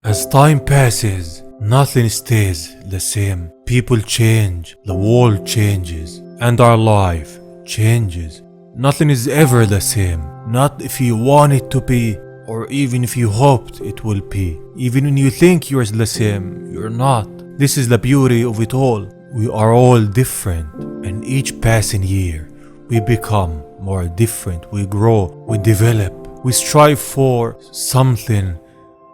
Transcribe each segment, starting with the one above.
As time passes, nothing stays the same. People change, the world changes, and our life changes. Nothing is ever the same. Not if you want it to be, or even if you hoped it will be. Even when you think you're the same, you're not. This is the beauty of it all. We are all different, and each passing year, we become more different. We grow, we develop, we strive for something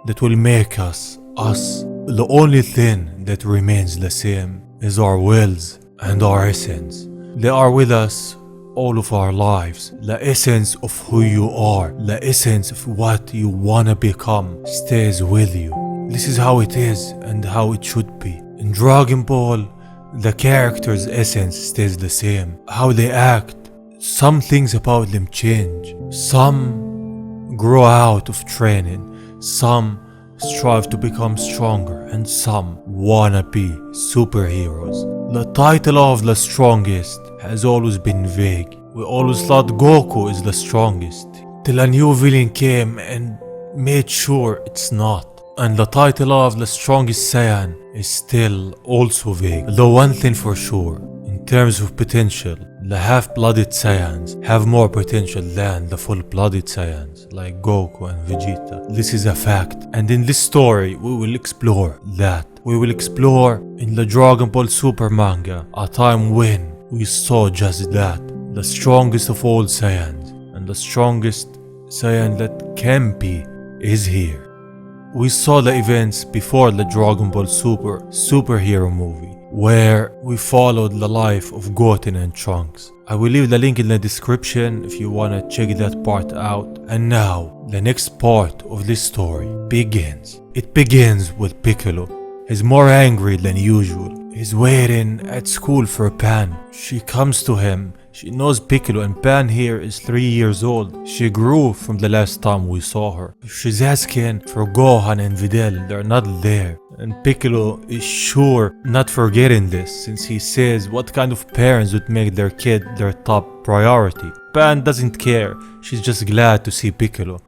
that will make us, us. The only thing that remains the same is our wills and our essence. They are with us all of our lives. The essence of who you are, the essence of what you wanna become stays with you. This is how it is and how it should be. In Dragon Ball, the character's essence stays the same. How they act, some things about them change. Some grow out of training, some strive to become stronger, and some wanna be superheroes. The title of the strongest has always been vague. We always thought Goku is the strongest, till a new villain came and made sure it's not. And the title of the strongest Saiyan is still also vague. Though one thing for sure, in terms of potential, the half-blooded Saiyans have more potential than the full-blooded Saiyans like Goku and Vegeta. This is a fact, and in this story we will explore that. We will explore in the Dragon Ball Super manga a time when we saw just that. The strongest of all Saiyans, and the strongest Saiyan that can be, is here. We saw the events before the Dragon Ball Super superhero movie, where we followed the life of Goten and Trunks. I will leave the link in the description if you wanna check that part out. And now, the next part of this story begins. It begins with Piccolo. He's more angry than usual. He's waiting at school for Pan. She comes to him. She knows Piccolo, and Pan here is 3 years old. She grew from the last time we saw her. She's asking for Gohan and Videl. They're not there. And Piccolo is sure not forgetting this, since he says what kind of parents would make their kid their top priority. Pan doesn't care. She's just glad to see Piccolo.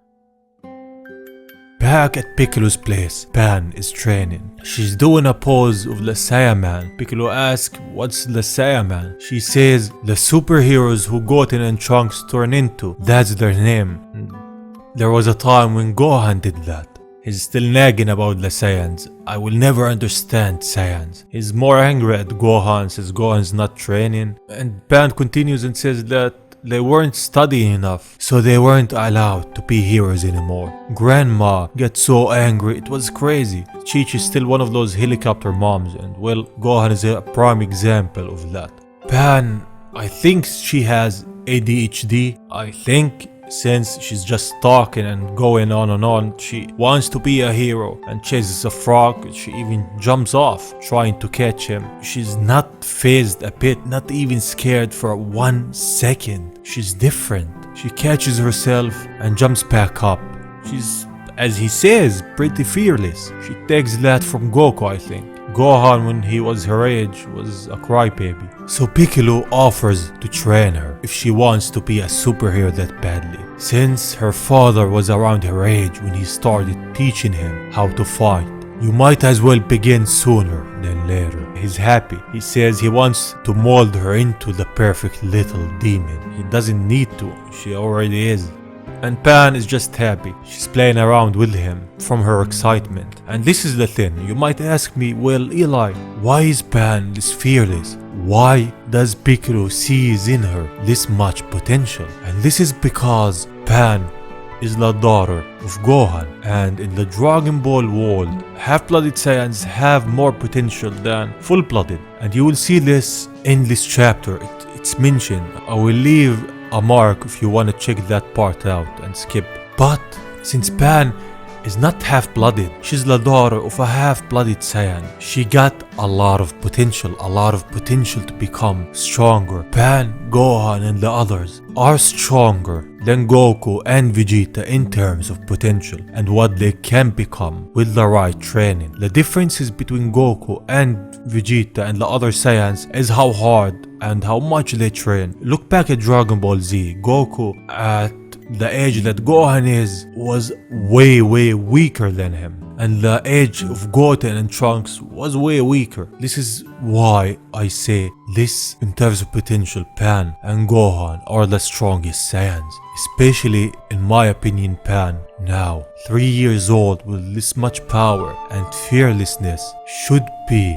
Back at Piccolo's place, Pan is training. She's doing a pose of the Saiyaman. Piccolo asks, what's the Saiyaman? She says, the superheroes who Goten and Trunks turn into. That's their name. There was a time when Gohan did that. He's still nagging about the Saiyans. I will never understand Saiyans. He's more angry at Gohan since Gohan's not training. And Pan continues and says that they weren't studying enough, so they weren't allowed to be heroes anymore. Grandma gets so angry, it was crazy. Chi-Chi's still one of those helicopter moms, and well, Gohan is a prime example of that. Pan, I think she has ADHD, since she's just talking and going on and on. She wants to be a hero and chases a frog. She even jumps off trying to catch him. She's not fazed a bit, not even scared for 1 second. She's different. She catches herself and jumps back up. She's, as he says, pretty fearless. She takes that from Goku, I think. Gohan, when he was her age, was a crybaby. So Piccolo offers to train her if she wants to be a superhero that badly. Since her father was around her age when he started teaching him how to fight, you might as well begin sooner than later. He's happy. He says he wants to mold her into the perfect little demon. He doesn't need to. She already is. And Pan is just happy. She's playing around with him from her excitement. And this is the thing. You might ask me, well, Eli, why is Pan this fearless? Why does Piccolo sees in her this much potential? And this is because Pan is the daughter of Gohan. And in the Dragon Ball world, half-blooded Saiyans have more potential than full-blooded. And you will see this in this chapter. It's mentioned. I will leave a mark if you want to check that part out and skip. But since Pan is not half-blooded, she's the daughter of a half-blooded Saiyan. She got a lot of potential to become stronger. Pan, Gohan and the others are stronger than Goku and Vegeta in terms of potential and what they can become with the right training. The differences between Goku and Vegeta and the other Saiyans is how hard and how much they train. Look back at Dragon Ball Z. Goku at the age that Gohan is was way weaker than him. And the age of Goten and Trunks was way weaker. This is why I say this, in terms of potential, Pan and Gohan are the strongest Saiyans. Especially, in my opinion, Pan, now 3 years old with this much power and fearlessness, should be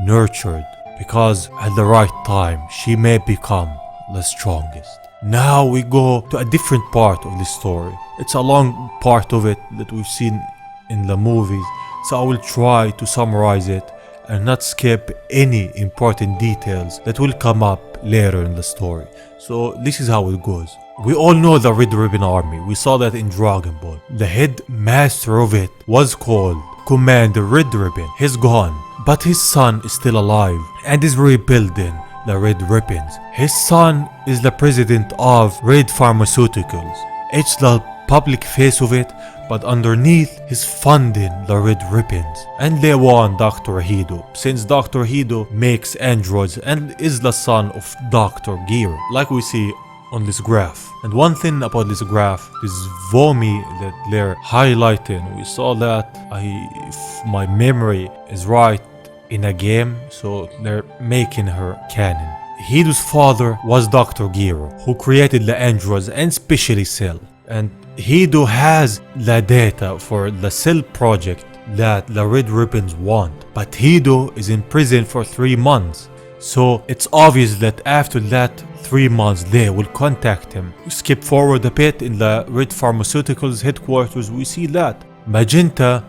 nurtured, because at the right time she may become the strongest. Now we go to a different part of the story. It's a long part of it that we've seen in the movies, so I will try to summarize it and not skip any important details that will come up later in the story. So this is how it goes. We all know the Red Ribbon Army. We saw that in Dragon Ball. The head master of it was called Commander Red Ribbon. He's gone, but his son is still alive and is rebuilding the Red Ribbons. His son is the president of Red Pharmaceuticals. It's the public face of it, but underneath he's funding the Red Ribbons. And they want Dr. Hido, since Dr. Hido makes androids and is the son of Dr. Gero, like we see on this graph. And one thing about this graph, this Vomi that they're highlighting, we saw that, if my memory is right, in a game, so they're making her canon. Hido's father was Dr. Gero, who created the androids and especially Cell. And Hido has the data for the Cell project that the Red Ribbons want. But Hido is in prison for 3 months. So it's obvious that after that 3 months they will contact him. We skip forward a bit in the Red Pharmaceuticals headquarters, we see that Magenta,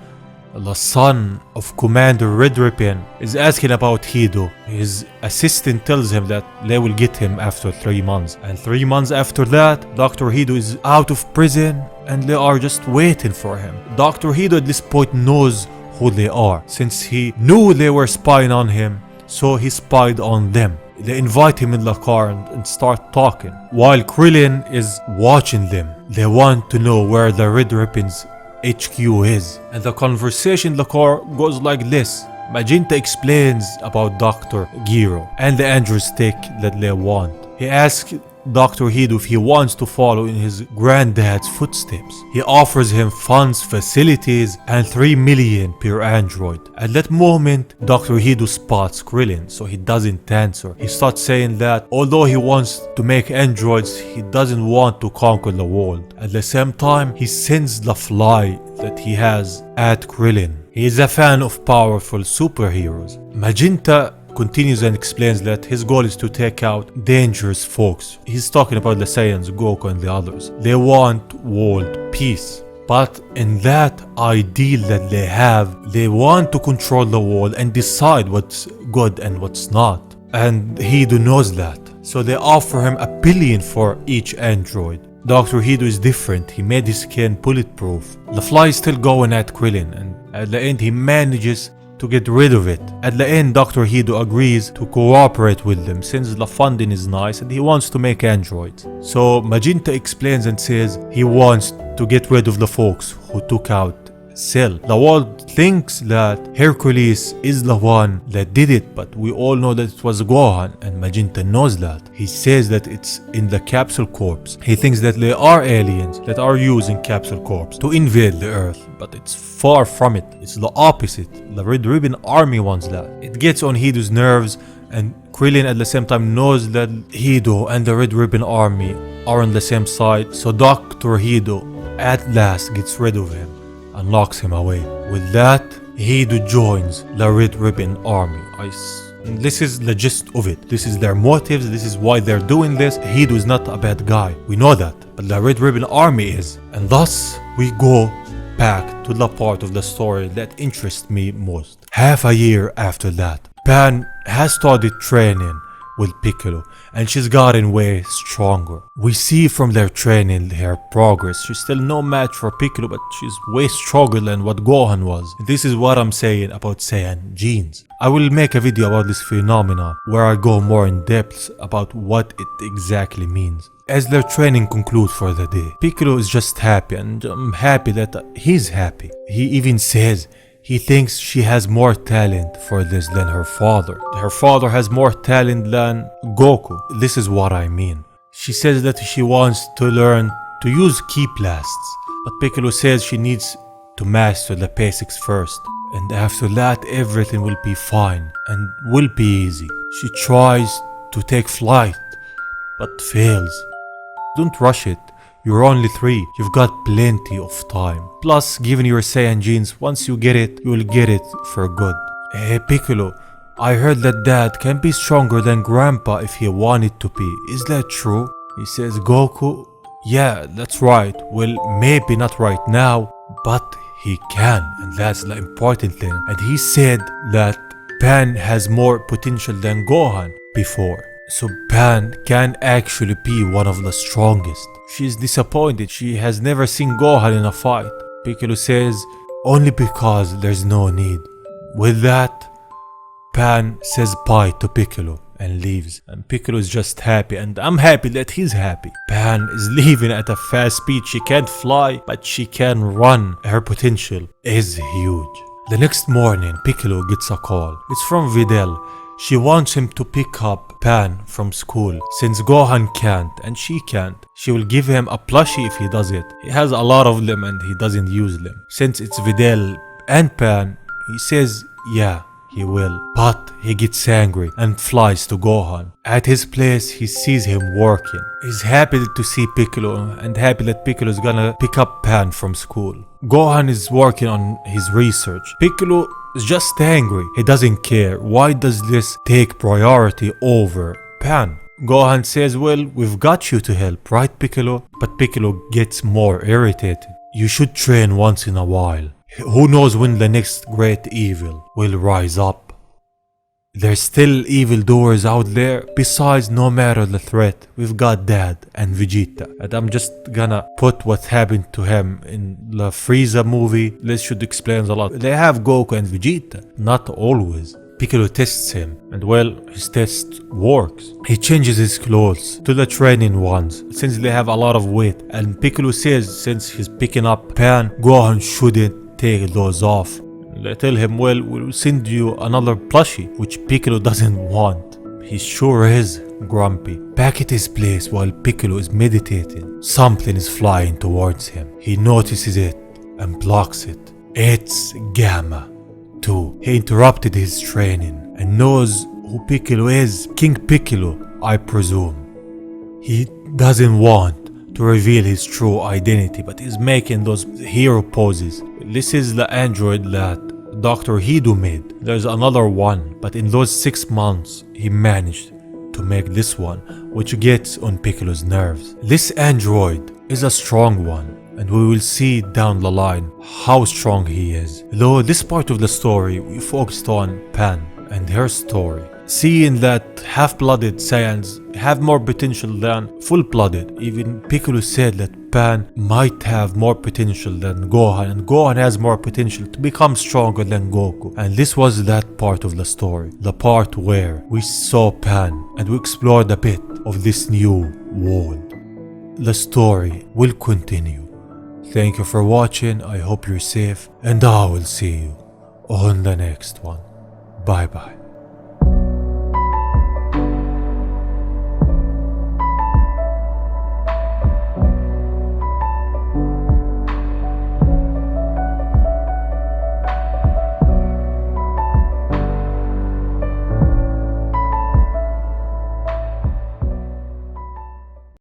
the son of Commander Red Ribbon, is asking about Hido. His assistant tells him that they will get him after 3 months. And 3 months after that, Dr. Hido is out of prison and they are just waiting for him. Dr. Hido at this point knows who they are, since he knew they were spying on him, so he spied on them. They invite him in the car and start talking, while Krillin is watching them. They want to know where the Red Ribbons HQ is, and the conversation in the car goes like this. Magenta explains about Dr. Gero and the android stick that they want. He asks Dr. Hido if he wants to follow in his granddad's footsteps. He offers him funds, facilities, and 3 million per android. At that moment, Dr. Hido spots Krillin, so he doesn't answer. He starts saying that although he wants to make androids, he doesn't want to conquer the world. At the same time, he sends the fly that he has at Krillin. He is a fan of powerful superheroes. Magenta continues and explains that his goal is to take out dangerous folks. He's talking about the Saiyans, Goku and the others. They want world peace. But in that ideal that they have, they want to control the world and decide what's good and what's not. And Hido knows that. So they offer him $1 billion for each android. Dr. Hido is different. He made his skin bulletproof. The fly is still going at Krillin, and at the end he manages to get rid of it. At the end, Dr. Hido agrees to cooperate with them since the funding is nice and he wants to make androids. So Magenta explains and says he wants to get rid of the folks who took out Cell. The world thinks that Hercules is the one that did it, but we all know that it was Gohan, and Magenta knows that. He says that it's in the Capsule Corps. He thinks that there are aliens that are using Capsule Corps to invade the Earth, but it's far from it. It's the opposite. The Red Ribbon Army wants that. It gets on Hido's nerves, and Krillin at the same time knows that Hido and the Red Ribbon Army are on the same side, so Dr. Hido at last gets rid of him and locks him away. With that, Hido joins the Red Ribbon Army. This is the gist of it. This is their motives. This is why they're doing this. Hido is not a bad guy. We know that. But the Red Ribbon Army is. And thus, we go back to the part of the story that interests me most. Half a year after that, Pan has started training with Piccolo, and she's gotten way stronger. We see from their training her progress. She's still no match for Piccolo, but she's way stronger than what Gohan was. This is what I'm saying about Saiyan genes. I will make a video about this phenomenon where I go more in depth about what it exactly means. As their training concludes for the day, Piccolo is just happy, and I'm happy that he's happy. He even says he thinks she has more talent for this than her father. Her father has more talent than Goku. This is what I mean. She says that she wants to learn to use ki blasts, but Piccolo says she needs to master the basics first, and after that everything will be fine and will be easy. She tries to take flight, but fails. Don't rush it. You're only 3. You've got plenty of time. Plus, given your Saiyan genes, once you get it, you will get it for good. Hey Piccolo, I heard that Dad can be stronger than Grandpa if he wanted to be. Is that true? He says, Goku, yeah, that's right. Well, maybe not right now, but he can, and that's the important thing. And he said that Pan has more potential than Gohan before. So Pan can actually be one of the strongest. She's disappointed. She has never seen Gohan in a fight. Piccolo says, only because there's no need. With that, Pan says bye to Piccolo and leaves. And Piccolo is just happy, and I'm happy that he's happy. Pan is leaving at a fast speed. She can't fly, but she can run. Her potential is huge. The next morning, Piccolo gets a call. It's from Videl. She wants him to pick up Pan from school. Since Gohan can't and she can't, she will give him a plushie if he does it. He has a lot of them and he doesn't use them. Since it's Videl and Pan, he says yeah, he will. But he gets angry and flies to Gohan. At his place, he sees him working. He's happy to see Piccolo and happy that Piccolo is gonna pick up Pan from school. Gohan is working on his research. Piccolo is just angry. He doesn't care. Why does this take priority over Pan? Gohan says, well, we've got you to help, right Piccolo? But Piccolo gets more irritated. You should train once in a while. Who knows when the next great evil will rise up? There's still evildoers out there. Besides, no matter the threat, we've got Dad and Vegeta. And I'm just gonna put what happened to him in the Frieza movie. This should explain a lot. They have Goku and Vegeta. Not always. Piccolo tests him, and well, his test works. He changes his clothes to the training ones, since they have a lot of weight. And Piccolo says, since he's picking up Pan, Gohan shouldn't take those off. They tell him, well, we'll send you another plushie, which Piccolo doesn't want. He sure is grumpy. Back at his place while Piccolo is meditating, something is flying towards him. He notices it and blocks it. It's Gamma 2. He interrupted his training and knows who Piccolo is. King Piccolo, I presume. He doesn't want to reveal his true identity, but he's making those hero poses. This is the android that Dr. Hido made. There's another one, but in those 6 months, he managed to make this one, which gets on Piccolo's nerves. This android is a strong one, and we will see down the line how strong he is. Though this part of the story, we focused on Pan and her story. Seeing that half-blooded Saiyans have more potential than full-blooded. Even Piccolo said that Pan might have more potential than Gohan, and Gohan has more potential to become stronger than Goku. And this was that part of the story, the part where we saw Pan and we explored a bit of this new world. The story will continue. Thank you for watching. I hope you're safe, and I will see you on the next one. Bye bye.